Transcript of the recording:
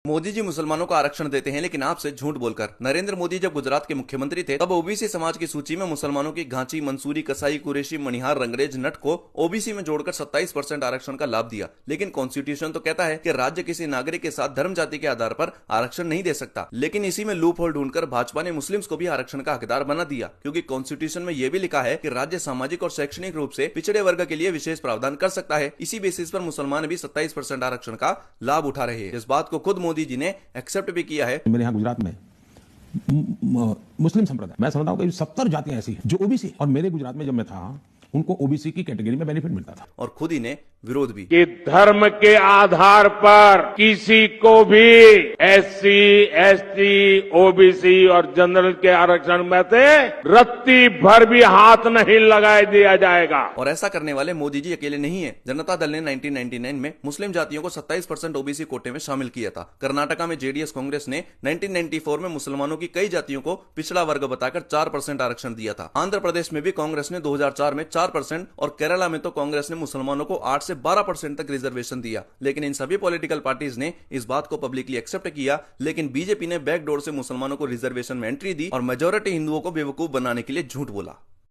मोदी जी मुसलमानों को आरक्षण देते हैं, लेकिन आपसे झूठ बोलकर। नरेंद्र मोदी जब गुजरात के मुख्यमंत्री थे तब ओबीसी समाज की सूची में मुसलमानों की घांची, मंसूरी, कसाई, कुरैशी, मणिहार, रंगरेज, नट को ओबीसी में जोड़कर 27% आरक्षण का लाभ दिया। लेकिन कॉन्स्टिट्यूशन तो कहता है कि राज्य किसी नागरिक के साथ धर्म जाति के आधार पर आरक्षण नहीं दे सकता। लेकिन इसी में लूप होल ढूंढकर भाजपा ने मुस्लिम्स को भी आरक्षण का हकदार बना दिया, क्योंकि कॉन्स्टिट्यूशन में यह भी लिखा है कि राज्य सामाजिक और शैक्षणिक रूप से पिछड़े वर्ग के लिए विशेष प्रावधान कर सकता है। इसी बेसिस पर मुसलमान भी 27% आरक्षण का लाभ उठा रहे हैं। इस बात को खुद मोदी जी ने एक्सेप्ट भी किया है। मेरे यहाँ गुजरात में मुस्लिम संप्रदाय, मैं समझता हूँ कि 70 जातियां ऐसी हैं जो ओबीसी, और मेरे गुजरात में जब मैं था उनको ओबीसी की कैटेगरी में बेनिफिट मिलता था। और खुद ही ने विरोध भी कि धर्म के आधार पर किसी को भी एससी, एसटी, ओबीसी और जनरल के आरक्षण में से रत्ती भर भी हाथ नहीं लगाए दिया जाएगा। और ऐसा करने वाले मोदी जी अकेले नहीं है। जनता दल ने 1999 में मुस्लिम जातियों को 27% ओबीसी कोटे में शामिल किया था। कर्नाटका में जेडीएस कांग्रेस ने 1994 में मुसलमानों की कई जातियों को पिछड़ा वर्ग बताकर 4% आरक्षण दिया था। आंध्र प्रदेश में भी कांग्रेस ने 2004 में 4% और केरला में तो कांग्रेस ने मुसलमानों को 8 से 12% तक रिजर्वेशन दिया। लेकिन इन सभी पॉलिटिकल पार्टीज ने इस बात को पब्लिकली एक्सेप्ट किया, लेकिन बीजेपी ने बैकडोर से मुसलमानों को रिजर्वेशन में एंट्री दी और मेजॉरिटी हिंदुओं को बेवकूफ बनाने के लिए झूठ बोला।